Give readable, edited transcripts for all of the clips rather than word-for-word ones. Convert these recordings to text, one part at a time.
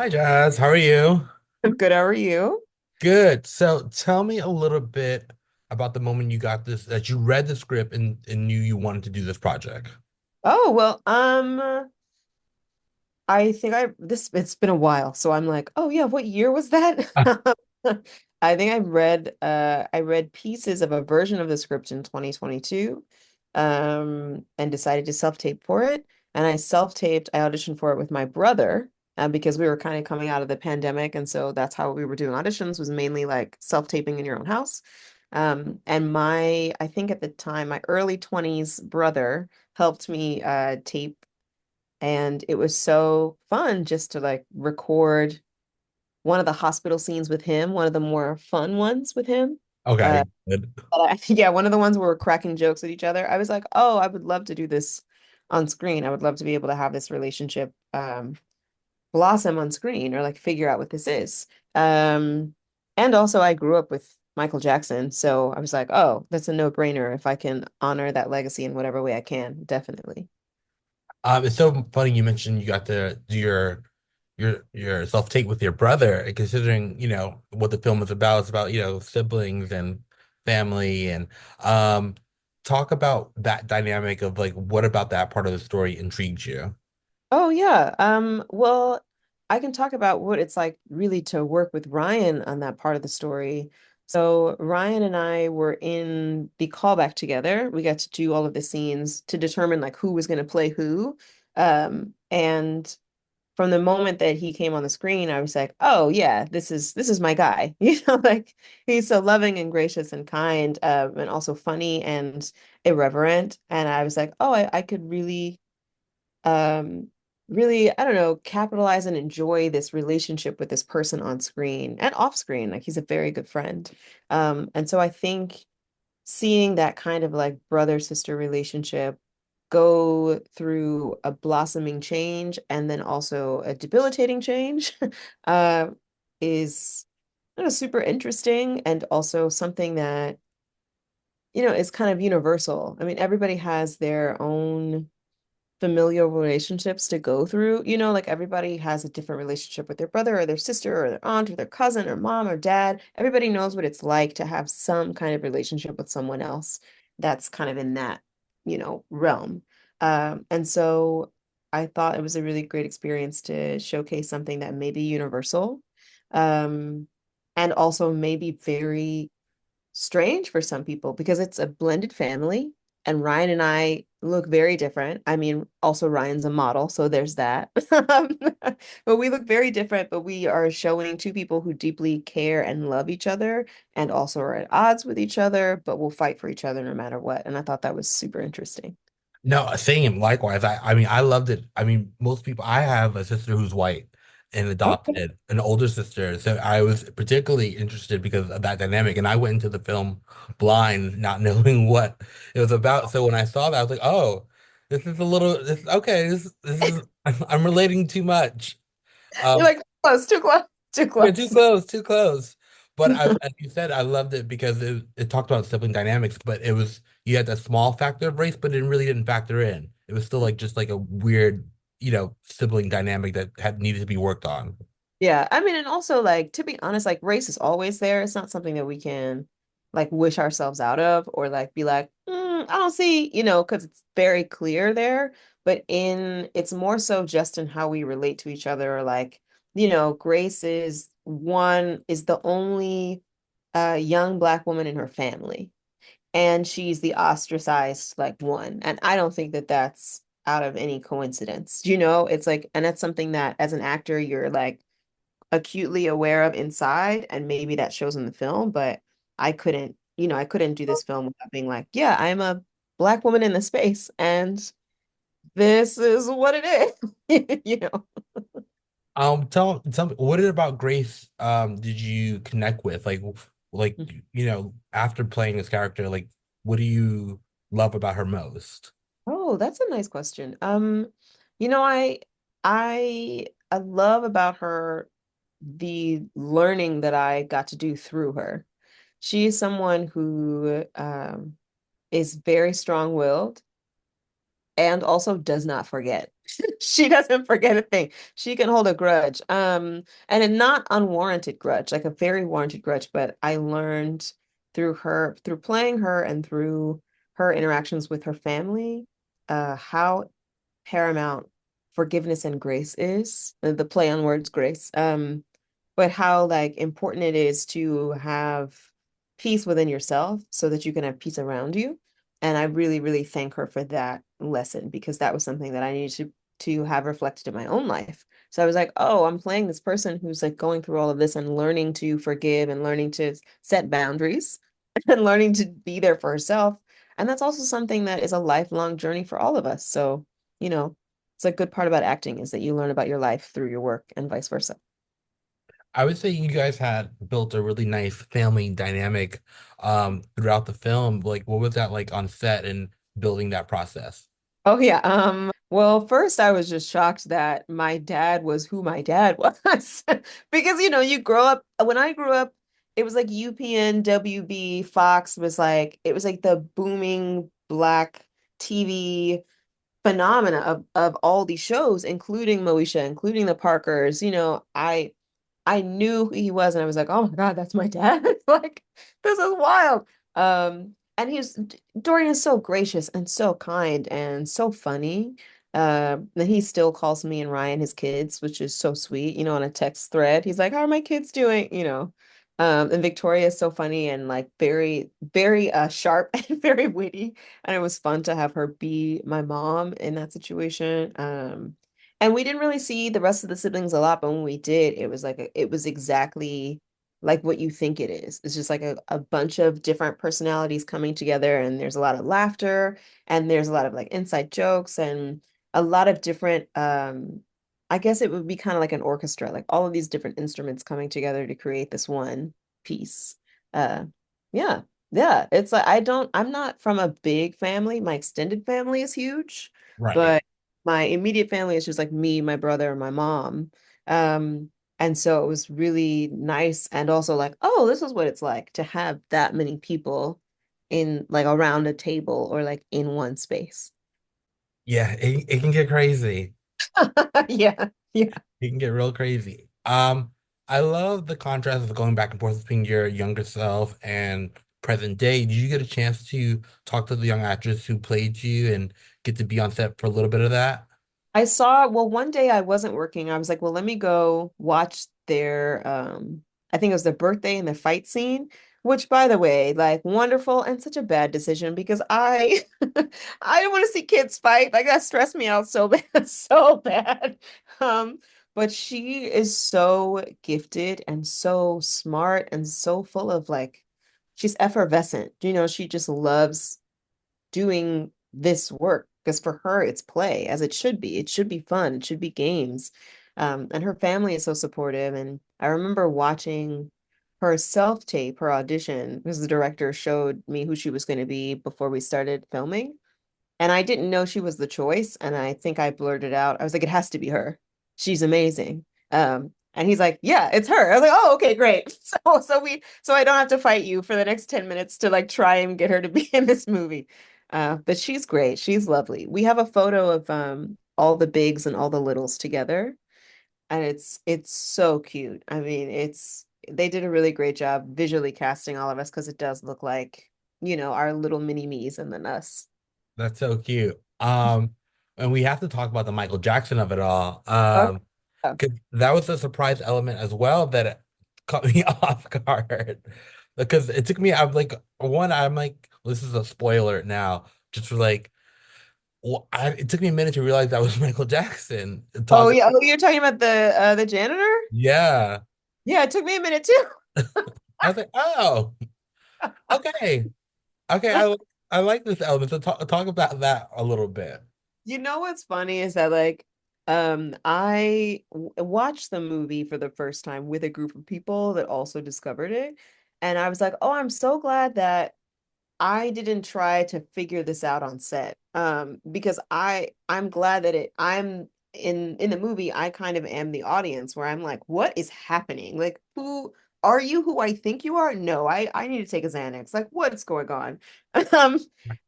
Hi, Jazz. How are you? I'm good. How are you? Good. So tell me a little bit about the moment you got this, that you read the script and knew you wanted to do this project. Oh, well, I think it's been a while, so I'm like, oh yeah, what year was that? I think I read pieces of a version of the script in 2022, and decided to self-tape for it. And I auditioned for it with my brother, because we were kind of coming out of the pandemic, and so that's how we were doing auditions, was mainly like self-taping in your own house. And I think at the time, my early 20s brother helped me tape, and it was so fun just to like record one of the hospital scenes with him, one of the more fun ones with him. Uh, Okay, good. yeah, one of the ones where we're cracking jokes with each other. I was like, oh, I would love to do this on screen. I would love to be able to have this relationship blossom on screen, or like figure out what this is. Um, and also, I grew up with Michael Jackson, so I was like, oh, that's a no-brainer if I can honor that legacy in whatever way I can, definitely. It's so funny you mentioned you got to do your self-tape with your brother, and considering, what the film is about. It's about, siblings and family and um talk about that dynamic of like what about that part of the story intrigued you? Oh yeah. Well, I can talk about what it's like really to work with Ryan on that part of the story. So Ryan and I were in the callback together. We got to do all of the scenes to determine like who was going to play who. And from the moment that he came on the screen, I was like, oh yeah, this is my guy. Like he's so loving and gracious and kind, and also funny and irreverent. And I was like, oh, I could um really, I don't know, capitalize and enjoy this relationship with this person on screen and off screen. Like he's a very good friend. And so I think seeing that kind of like brother sister relationship go through a blossoming change and then also a debilitating change uh is, you know, super interesting, and also something that, you know, is kind of universal. I mean, everybody has their own familial relationships to go through. You know, like everybody has a different relationship with their brother or their sister or their aunt or their cousin or mom or dad. Everybody knows what it's like to have some kind of relationship with someone else that's kind of in that, you know, realm. And so I thought it was a really great experience to showcase something that may be universal, um, and also maybe very strange for some people because it's a blended family, and Ryan and I look very different. I mean, also Ryan's a model, so there's that. But we look very different, but we are showing two people who deeply care and love each other and also are at odds with each other, but will fight for each other no matter what. And I thought that was super interesting. No, same. Likewise. I mean, I loved it. I mean, most people, I have a sister who's white and Okay. adopted, an older sister. So I was particularly interested because of that dynamic. And I went into the film blind, not knowing what it was about. So when I saw that, I was like, oh, this is a little, this, okay, this is, I'm relating too much. You're Um, like, close, too close, too yeah, too close. close, too close. But as you said, I loved it because it talked about sibling dynamics, but it was, you had that small factor of race, but it really didn't factor in. It was still like just like a weird, sibling dynamic that had needed to be worked on. Yeah, I mean, and also like to be honest, like race is always there. It's not something that we can like wish ourselves out of, or like be like, I don't see, you know, because it's very clear there. But it's more so just in how we relate to each other. Like, you know, Grace is the only young Black woman in her family, and she's the ostracized like one. And I don't think that that's out of any coincidence. You know, it's like, and that's something that as an actor you're like acutely aware of inside, and maybe that shows in the film, but I couldn't, you know, I couldn't do this film without being like, yeah, I'm a Black woman in the space, and this is what it is. You know. Tell me, what about Grace, did you connect with? Like, after playing this character, like, what do you love about her most? Oh, that's a nice question. You know, I love about her the learning that I got to do through her. She is someone who is very strong-willed and also does not forget. She doesn't forget a thing. She can hold a grudge. And a not unwarranted grudge, like a very warranted grudge, but I learned through her, through playing her and through her interactions with her family, how paramount forgiveness and grace is, the play on words grace. But how like important it is to have peace within yourself so that you can have peace around you. And I really, really thank her for that lesson because that was something that I needed to have reflected in my own life. So I was like, oh, I'm playing this person who's like going through all of this and learning to forgive and learning to set boundaries and learning to be there for herself. And that's also something that is a lifelong journey for all of us. So, you know, it's a good part about acting is that you learn about your life through your work and vice versa. I would say you guys had built a really nice family dynamic throughout the film. Like, what was that like on set and building that process? Oh yeah. Well, first I was just shocked that my dad was who my dad was. Because you grow up when I grew up, it was like UPN, WB, Fox was like it was like the booming black TV phenomena of all these shows, including Moesha, including the Parkers. I knew who he was, and I was like, "Oh my God, that's my dad!" Like, this is wild. And Dorian is so gracious and so kind and so funny. And he still calls me and Ryan his kids, which is so sweet. On a text thread, he's like, "How are my kids doing?" And Victoria is so funny and like very, very sharp and very witty. And it was fun to have her be my mom in that situation. And we didn't really see the rest of the siblings a lot, but when we did, it was like it was exactly like what you think it is. It's just like a bunch of different personalities coming together, and there's a lot of laughter, and there's a lot of like inside jokes, and a lot of different I guess it would be kind of like an orchestra, like all of these different instruments coming together to create this one piece. Uh yeah. Yeah, it's like I'm not from a big family. My extended family is huge, Right. but my immediate family is just like me, my brother, and my mom. And so it was really nice and also like, oh, this is what it's like to have that many people in like around a table or like in one space. Yeah, it can get crazy. Yeah, yeah. It can get real crazy. I love the contrast of going back and forth between your younger self and present day. Did you get a chance to talk to the young actress who played you and get to be on set for a little bit of that? Well, one day I wasn't working. I was like, well, let me go watch their I think it was their birthday and the fight scene, which by the way, like wonderful and such a bad decision because I I don't want to see kids fight. Like that stressed me out so bad, so bad. Um, but she is so gifted and so smart and so full of like she's effervescent. She just loves doing this work because for her it's play as it should be. It should be fun. It should be games. And her family is so supportive. And I remember watching her self-tape, her audition, because the director showed me who she was going to be before we started filming. And I didn't know she was the choice. And I think I blurted out, I was like, it has to be her. She's amazing. And he's like, yeah, it's her. I was like, oh, okay, great. So I don't have to fight you for the next 10 minutes to like try and get her to be in this movie. But she's great. She's lovely. We have a photo of all the bigs and all the littles together, and it's so cute. I mean, they did a really great job visually casting all of us because it does look like, our little mini me's and then us. That's so cute. And we have to talk about the Michael Jackson of it all. Oh, yeah. 'Cause that was a surprise element as well that it caught me off guard. Because it took me, I'm like, this is a spoiler now. Just for like, it took me a minute to realize that was Michael Jackson. Oh Talk, yeah. Oh, you're talking about the janitor? yeah. Yeah, it took me a minute too. I was like, oh, okay, okay. I like this element. So talk about that a little bit. What's funny is that like I watched the movie for the first time with a group of people that also discovered it. And I was like, "Oh, I'm so glad that I didn't try to figure this out on set. Because I'm glad that I'm in the movie, I kind of am the audience where I'm like, what is happening? Like, who are you who I think you are? No, I need to take a Xanax. Like, what's going on? Um,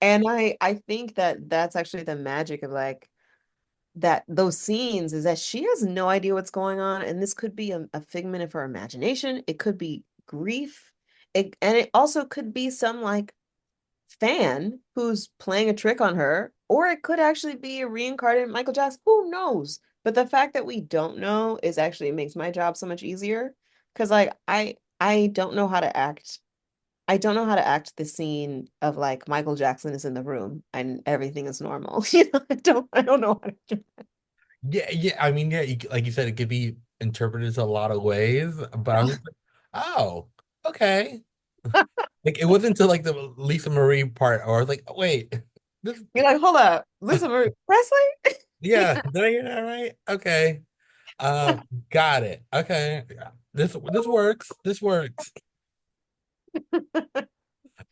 and I think that that's actually the magic of like that those scenes is that she has no idea what's going on, and this could be a figment of her imagination. It could be grief. And it also could be some like fan who's playing a trick on her, or it could actually be a reincarnated Michael Jackson. Who knows? But the fact that we don't know is actually makes my job so much easier because like I don't know how to act. I don't know how to act the scene of like Michael Jackson is in the room and everything is normal. I don't know how to do. Yeah, yeah. I mean, yeah, like you said, it could be interpreted a lot of ways, but I was just like, oh, okay. Like it wasn't until like the Lisa Marie part, or I was like, oh, wait, this, You're like, hold up, Lisa Marie Presley? yeah, did I hear that right? Okay, uh, got it. Okay, this works. This works.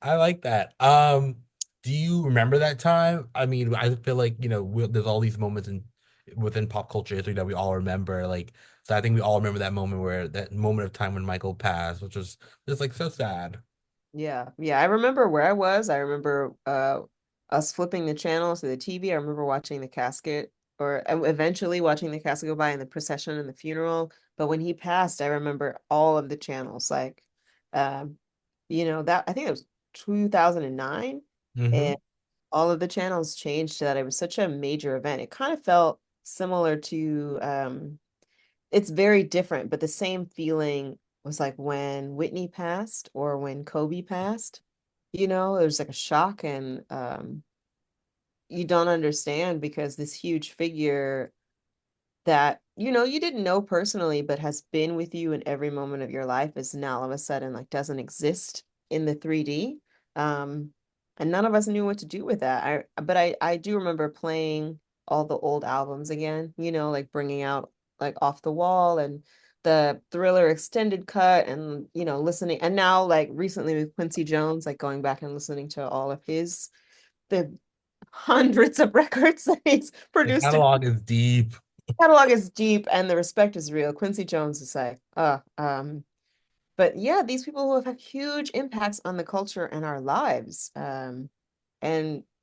I like that. Do you remember that time? I mean, I feel like, there's all these moments within pop culture history that we all remember. Like, so I think we all remember that moment of time when Michael passed, which was just like so sad. Yeah, yeah. I remember where I was. I remember us flipping the channels to the TV. I remember watching the casket or eventually watching the casket go by and the procession and the funeral. But when he passed, I remember all of the channels. Like um, that I think it was 2009 Hmm. and all of the channels changed to that. It was such a major event. It kind of felt similar to it's very different, but the same feeling was like when Whitney passed or when Kobe passed. It was like a shock and you don't understand because this huge figure that you didn't know personally but has been with you in every moment of your life is now all of a sudden like doesn't exist in the 3D. um and none of us knew what to do with that. I do remember playing all the old albums again, like bringing out like Off the Wall and the Thriller extended cut and listening, and now like recently with Quincy Jones, like going back and listening to all of his the hundreds of records that he's The produced. catalog is deep. Catalog is deep and the respect is real. Quincy Jones is like, but yeah, these people who have had huge impacts on the culture and our lives. And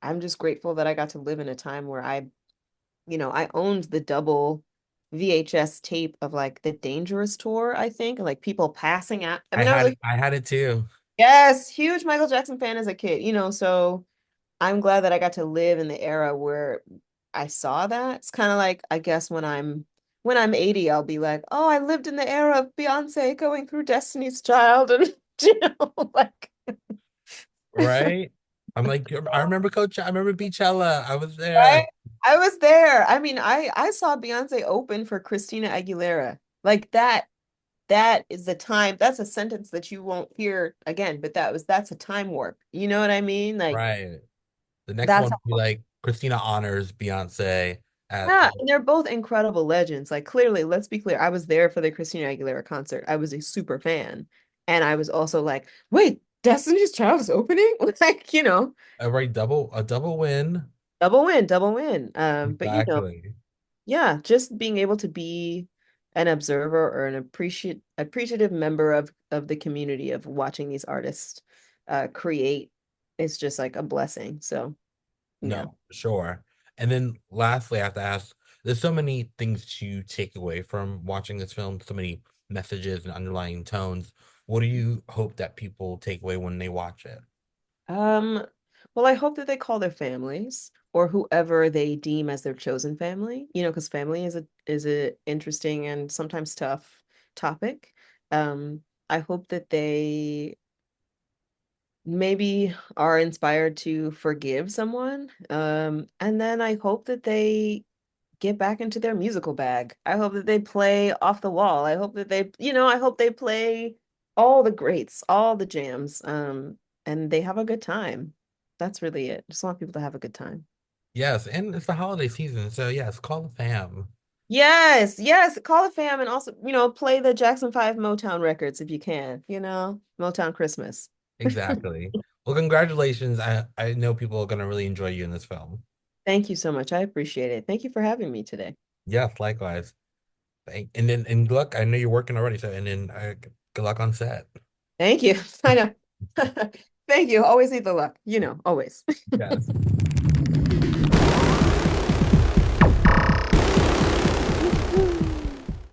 I'm just grateful that I got to live in a time where I owned the double VHS tape of like the Dangerous tour, I think, and like people passing out. I I mean, I was had a it. I had it too. yes, huge Michael Jackson fan as a kid, so I'm glad that I got to live in the era where I saw that. It's kind of like, I guess when I'm 80, I'll be like, oh, I lived in the era of Beyonce going through Destiny's Child and like Right? I'm like, I remember Coach. I remember Beachella. I was there. right? I was there. I mean, I saw Beyonce open for Christina Aguilera. Like that is the time. That's a sentence that you won't hear again, but that's a time warp. You know what I mean? Like Right. The next that's one would be like Christina honors Beyonce at yeah, and they're both incredible legends. Like clearly, let's be clear, I was there for the Christina Aguilera concert. I was a super fan. And I was also like, wait, Destiny's Child is opening? Like, a double win. double win, double win. But Exactly. yeah, just being able to be an observer or an appreciative member of the community of watching these artists create is just like a blessing. So yeah. No, sure. And then lastly, I have to ask, there's so many things to take away from watching this film, so many messages and underlying tones. What do you hope that people take away when they watch it? Um, well, I hope that they call their families or whoever they deem as their chosen family, because family is a interesting and sometimes tough topic. I hope that they maybe are inspired to forgive someone. And then I hope that they get back into their musical bag. I hope that they play Off the Wall. I hope that I hope they play all the greats, all the jams, and they have a good time. That's really it. Just want people to have a good time. Yes, and it's the holiday season, so yes, call the fam. Yes, yes, call the fam and also, play the Jackson 5 Motown records if you can, Motown Christmas. Exactly. Well, congratulations. I know people are gonna really enjoy you in this film. Thank you so much. I appreciate it. Thank you for having me today. Yes, likewise. And good luck. I know you're working already, so and then good luck on set. Thank you. I know. Thank you. Always need the luck, always. Yes.